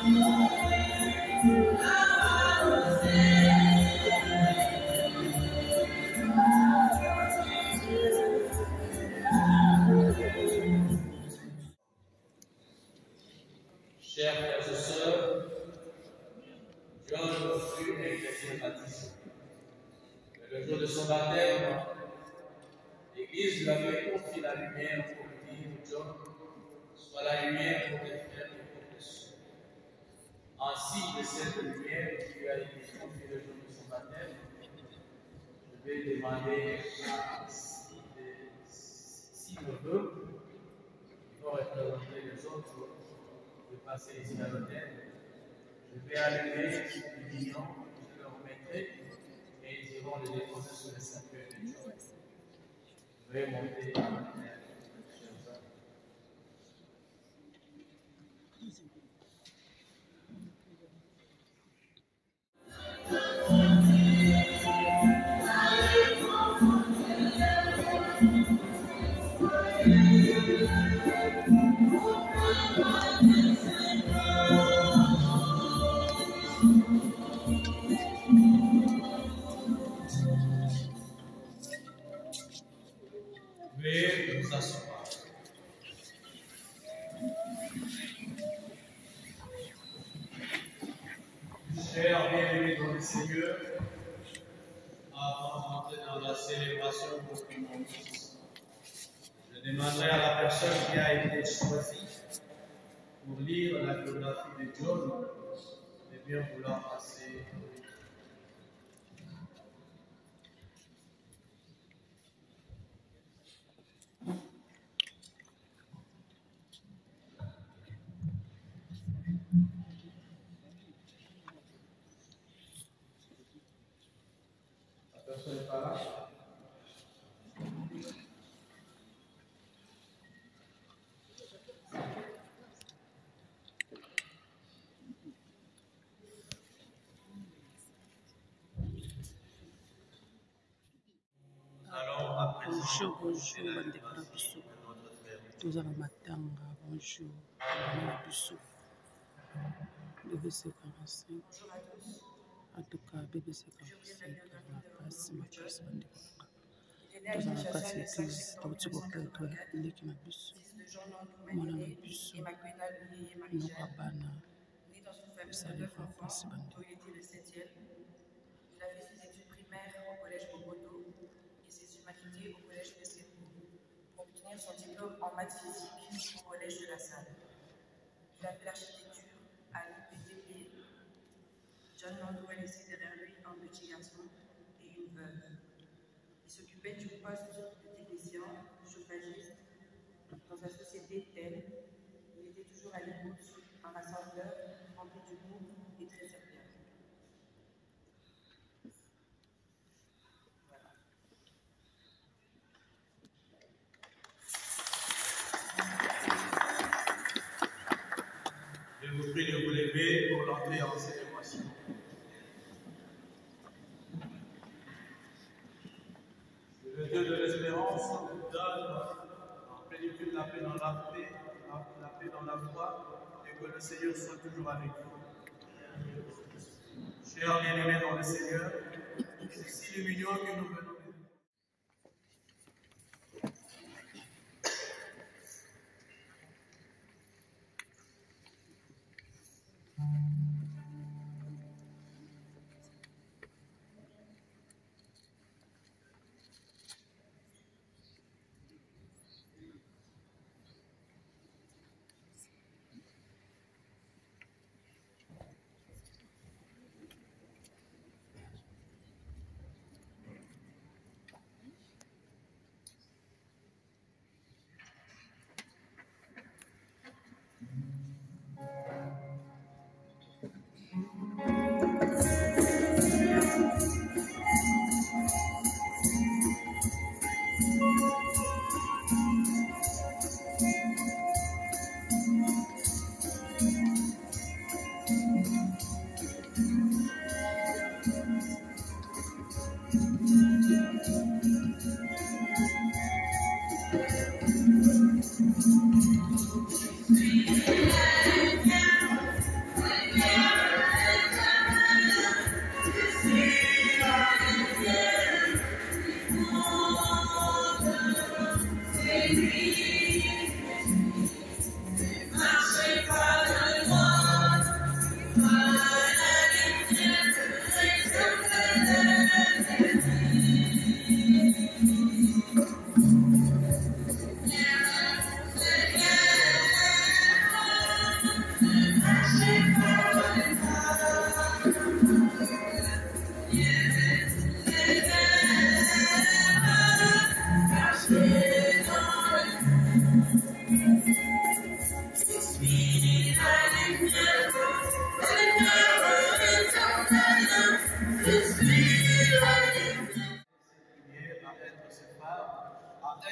Chers frères et sœurs, John fut un chrétien baptisé. Le jour de son baptême, l'Église lui avait confié la lumière pour lui dire, John, sois la lumière pour tes frères et pour tes sœurs. En signe de cette lumière qui lui a été confiée le jour de son baptême, je vais demander à six neveux qui vont représenter les autres de passer ici à l'hôtel. Je vais allumer les millions, je leur mettrai et ils iront les déposer sur le sanctuaire de Dieu. Je vais monter à la terre. Veuillez vous asseoir. Chers bien-aimés dans le Seigneur, avant d'entrer dans la célébration pour que l'on puisse, je demanderai à la personne qui a été choisie pour lire la biographie de John de bien vouloir passer. La personne n'est pas là. Bonjour, bandeko na biso toza na matanga. Bonjour bana na biso BBC 45 en tout cas BBC 45 makasi makasi bandeko toza na kati ya eglise tauti koprêtre leki na biso mwana na biso noka bana esaleva mpasi bandeko. Au collège de Sékou pour obtenir son diplôme en maths physique au collège de la Salle. Il a fait l'architecture à l'UPTP. John Landau a laissé derrière lui un petit garçon et une veuve. Il s'occupait du poste de technicien chauffagiste dans sa société TEL. Il était toujours à l'écoute, un rassembleur rempli d'humour et très serviable. Je vous prie de vous lever pour l'entrée en célébration. Que le Dieu de l'espérance nous donne en plénitude la paix dans la paix, la paix dans la foi, et que le Seigneur soit toujours avec vous. Chers bien-aimés dans le Seigneur, c'est si l'union que nous venons.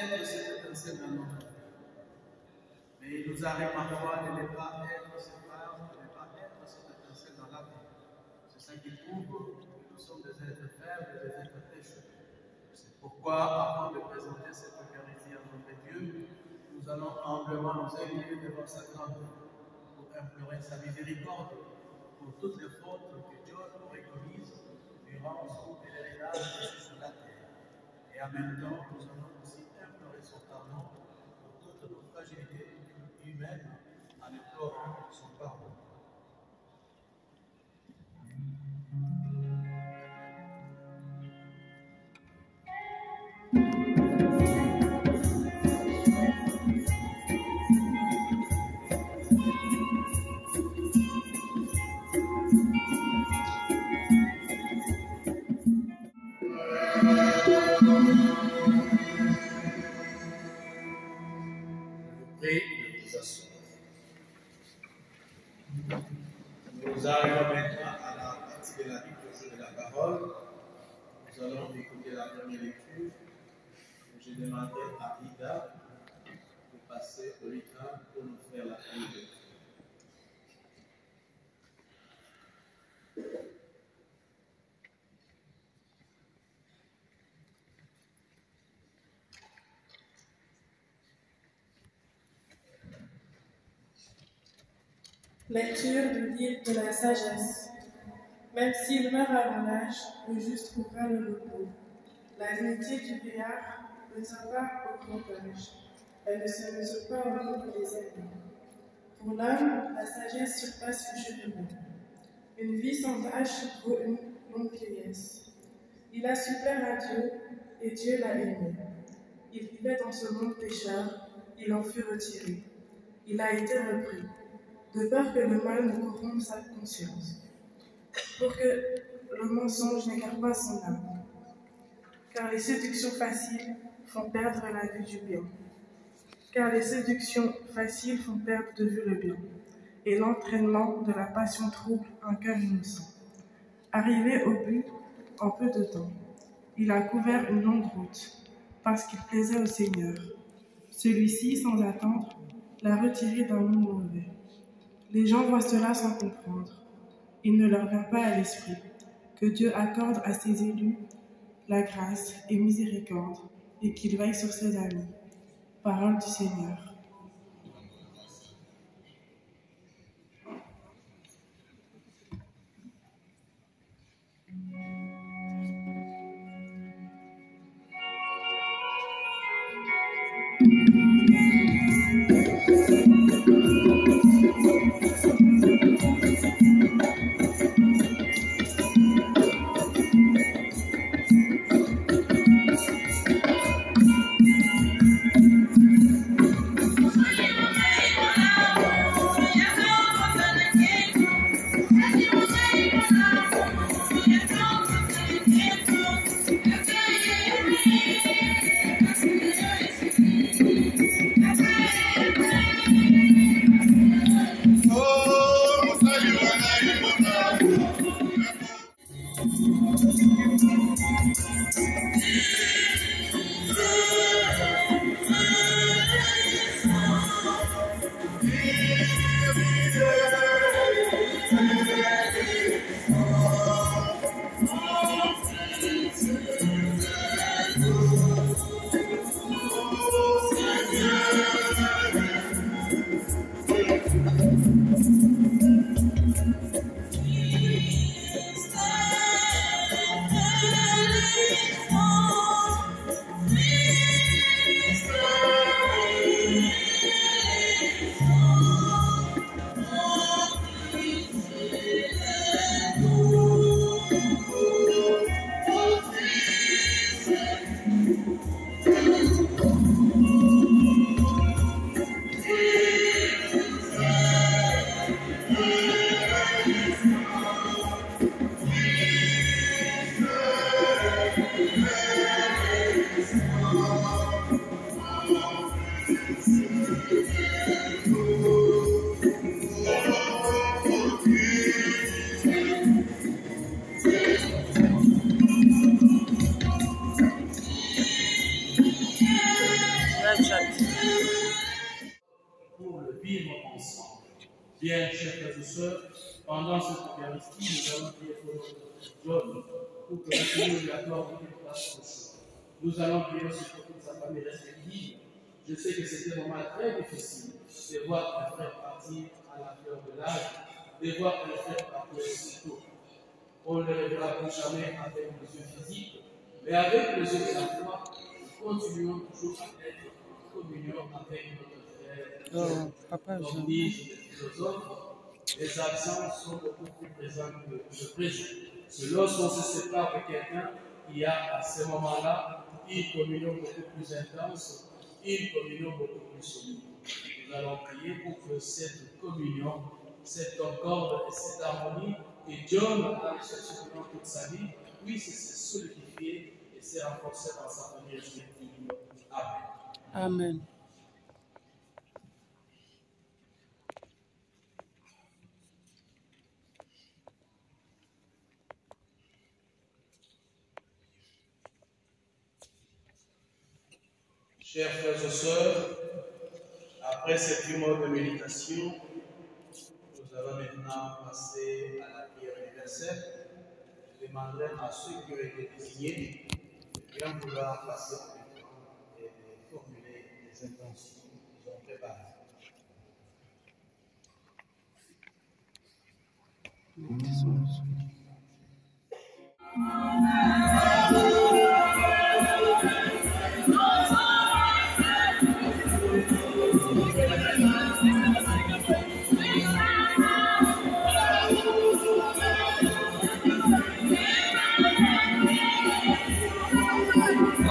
Être cette étincelle dans notre vie. Mais il nous arrive parfois de ne pas être ce phare, de ne pas être cette étincelle dans la vie. C'est ça qui prouve que nous sommes des êtres faibles, des êtres pécheurs. C'est pourquoi, avant de présenter cette Eucharistie à notre Dieu, nous allons humblement nous élever devant sa grandeur pour implorer sa miséricorde pour toutes les fautes que Dieu aurait commises durant son pèlerinage sur la terre. Et en même temps, nous allons aussi implorer son pardon pour toutes nos fragilités humaines en implorant son pardon. Nous arrivons maintenant à la partie de la lecture de la parole. Nous allons écouter la première lecture. J'ai demandé à Ida de passer au l'écran pour nous faire la première lecture. Lecture du livre de la sagesse. Même s'il meurt à mon âge, le juste trouvera le repos. La dignité du vieillard ne tient pas au grand âge. Elle ne se mesure pas au nombre des années. Pour l'homme, la sagesse surpasse le cheveu. Une vie sans tâche vaut une longue vieillesse. Il a su plaire à Dieu, et Dieu l'a aimé. Il vivait dans ce monde pécheur, il en fut retiré. Il a été repris, de peur que le mal ne corrompe sa conscience, pour que le mensonge n'égare pas son âme. Car les séductions faciles font perdre la vue du bien. Car les séductions faciles font perdre de vue le bien, et l'entraînement de la passion trouble un cœur innocent. Arrivé au but en peu de temps, il a couvert une longue route, parce qu'il plaisait au Seigneur. Celui-ci, sans attendre, l'a retiré d'un monde mauvais. Les gens voient cela sans comprendre. Il ne leur vient pas à l'esprit que Dieu accorde à ses élus la grâce et miséricorde et qu'il veille sur ses amis. Parole du Seigneur. chers frères et sœurs, pendant cette Eucharistie, nous allons prier pour notre John, pour que le Seigneur lui accorde une place au choix. Nous allons prier aussi pour toute sa famille respective. Je sais que c'était un moment très difficile de voir un frère partir à la fleur de l'âge, de voir un frère partir aussitôt. On ne le verra plus jamais avec les yeux physiques, mais avec les yeux de la foi, nous continuons toujours à être en communion avec notre frère. Comme disent les philosophes, les absents sont beaucoup plus présents que le présent. C'est lorsqu'on se sépare de quelqu'un qui a à ce moment-là une communion beaucoup plus intense, une communion beaucoup plus solide. Nous allons prier pour que cette communion, cette concorde et cette harmonie que John a cherché pendant toute sa vie puisse se solidifier et se renforcer dans sa famille respective. Amen. Amen. Chers frères et sœurs, après cette humeur de méditation, nous allons maintenant passer à la prière universelle. Je demanderai à ceux qui ont été désignés de bien vouloir passer en même temps et de formuler les intentions qu'ils ont préparées.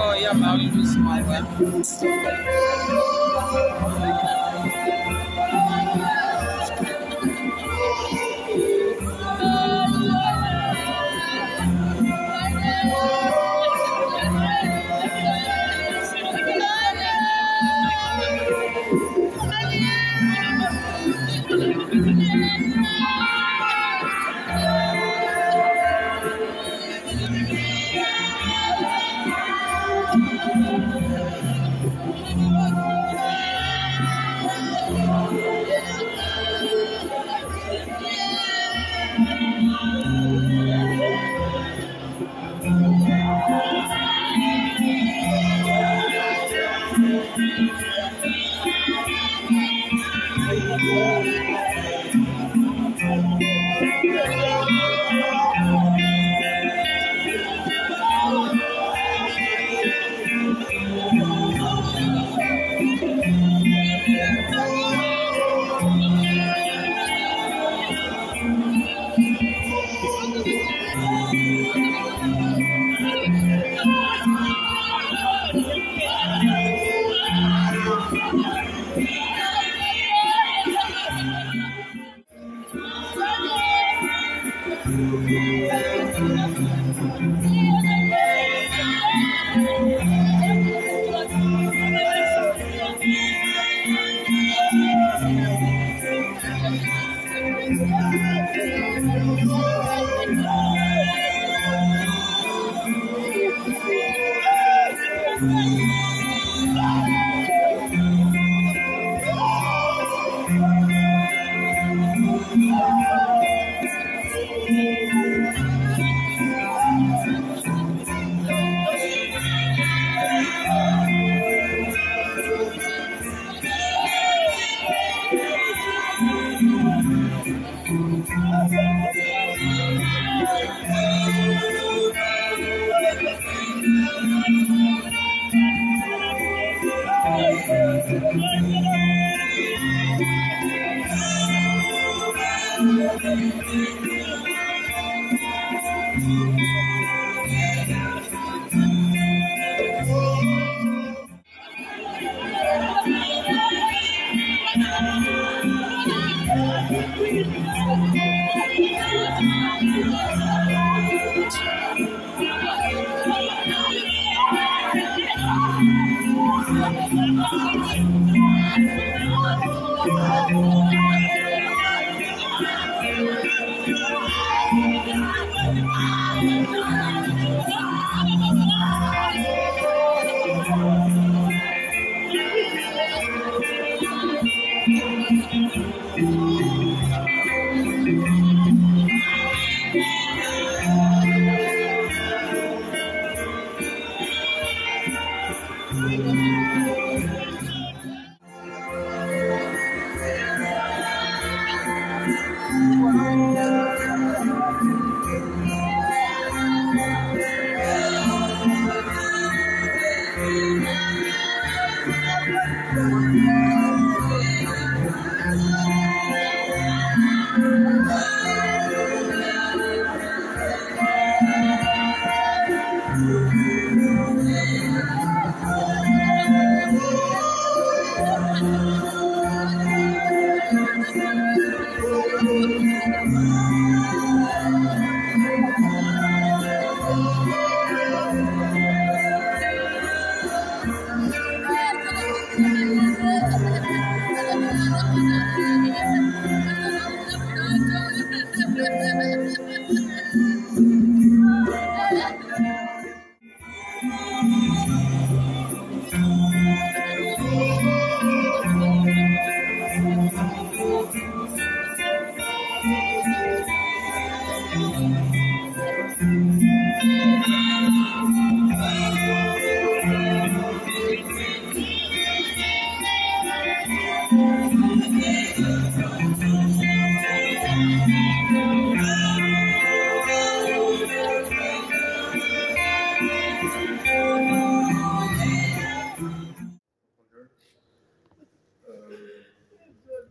Oh, yeah, Marie, this is my wife.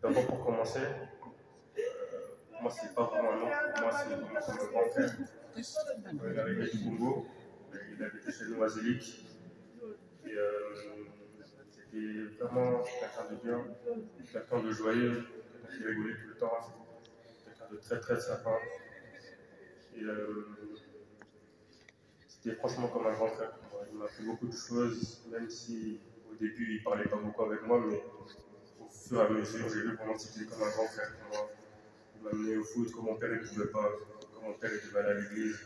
D'abord pour commencer, moi c'est pas vraiment un oncle, pour moi c'est vraiment comme un grand frère. Il est arrivé du Congo, il habitait chez nous à Zélik. Et c'était vraiment quelqu'un de bien, quelqu'un de joyeux, quelqu'un qui rigolait tout le temps, quelqu'un de très très sympa. Et c'était franchement comme un grand frère pour moi. Il m'a fait beaucoup de choses, même si au début il parlait pas beaucoup avec moi, mais au fur et à mesure, j'ai vu comment c'était comme un grand frère pour moi. Il m'a amené au foot, comme mon père ne pouvait pas, comme mon père était allé à l'église.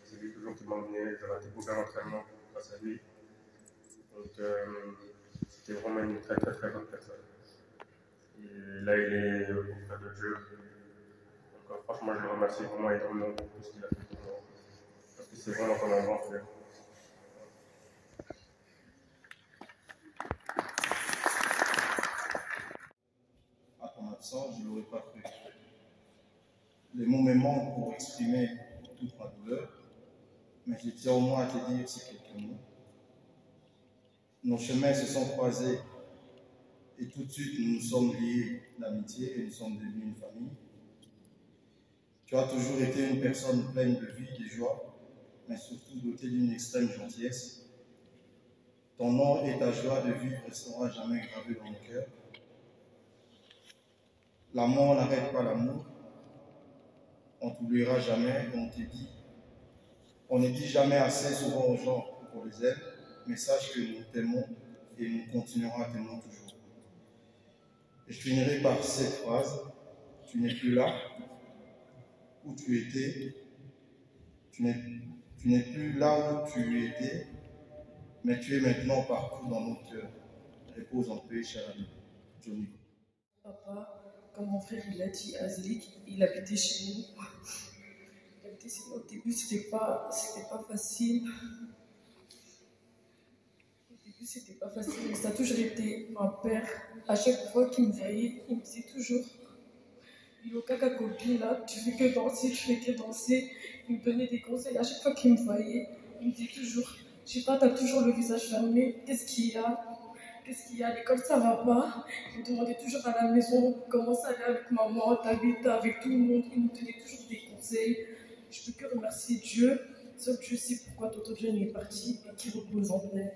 C'est lui toujours qui m'emmenait, j'ai raté beaucoup d'entraînement grâce à lui. Donc c'était vraiment une très très très bonne personne. Et là il est auprès de Dieu. Donc franchement je le remercie vraiment énormément pour tout ce qu'il a fait pour moi. Parce que c'est vraiment comme un grand frère. À ton absence, je ne l'aurais pas cru. Les mots me manquent pour exprimer toute ma douleur, mais je tiens au moins à te dire ces quelques mots. Nos chemins se sont croisés et tout de suite nous nous sommes liés d'amitié et nous sommes devenus une famille. Tu as toujours été une personne pleine de vie, de joie, mais surtout dotée d'une extrême gentillesse. Ton nom et ta joie de vivre restera jamais gravé dans nos cœurs. L'amour n'arrête pas l'amour. On ne t'oubliera jamais, on te dit. On ne dit jamais assez souvent aux gens qu'on les aime, mais sache que nous t'aimons et nous continuerons à t'aimer toujours. Et je finirai par cette phrase. Tu n'es plus là où tu étais. Tu n'es plus là où tu étais, mais tu es maintenant partout dans nos cœurs. Repose en paix, cher ami. Johnny. Papa, comme mon frère il a dit à Zélik, il habitait chez nous. Il habitait chez nous. Au début, c'était pas facile. Au début, c'était pas facile, mais ça a toujours été mon père. À chaque fois qu'il me voyait, il me disait toujours Kaka copine là, tu fais que danser, tu fais que danser. Il me donnait des conseils. À chaque fois qu'il me voyait, il me disait toujours je sais pas, t'as toujours le visage fermé, qu'est-ce qu'il y a? Qu'est-ce qu'il y a à l'école, ça va pas. Il me demandait toujours à la maison comment ça allait avec maman, t'habites avec tout le monde. Il me donnait toujours des conseils. Je peux que remercier Dieu. Seul Dieu sait pourquoi Toto John est parti et qu'il repose en paix.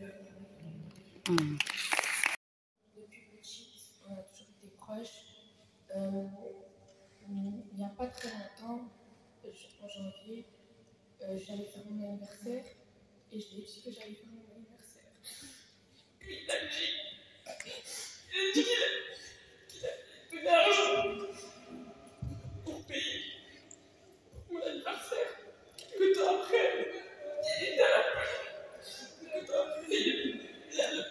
Depuis petite, on a toujours été proches. Il n'y a pas très longtemps, en janvier, j'allais faire mon anniversaire et je lui ai dit que j'allais faire mon anniversaire. Il a dit qu'il a donné l'argent pour payer mon anniversaire. Que temps après, il était à la fin. Que temps après, il a le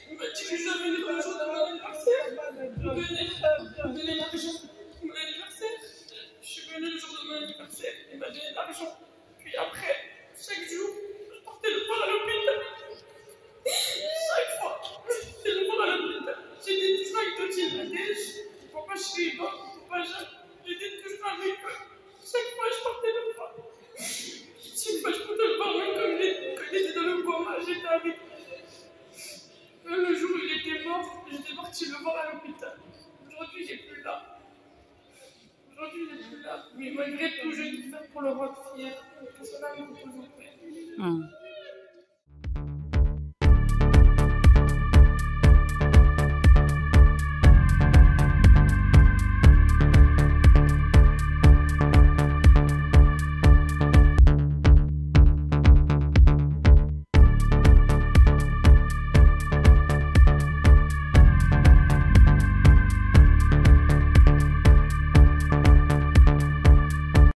il m'a dit que j'avais venu le jour de mon anniversaire. Il m'a donné l'argent pour mon anniversaire. Je suis venue le jour de mon anniversaire. Il m'a donné l'argent. Puis après, chaque jour, je portais le port à l'hôpital. Chaque fois, je portais le port à l'hôpital. J'étais toujours avec Toti. J'étais toujours avec eux. Chaque fois, je partais le voir. Chaque fois, je partais le voir, même quand il était dans le coma, j'étais avec lui. Même le jour où il était mort, j'étais partie le voir à l'hôpital. Aujourd'hui, il n'est plus là. Mais malgré tout, je vais tout faire pour le rendre fier. Que son âme repose en paix.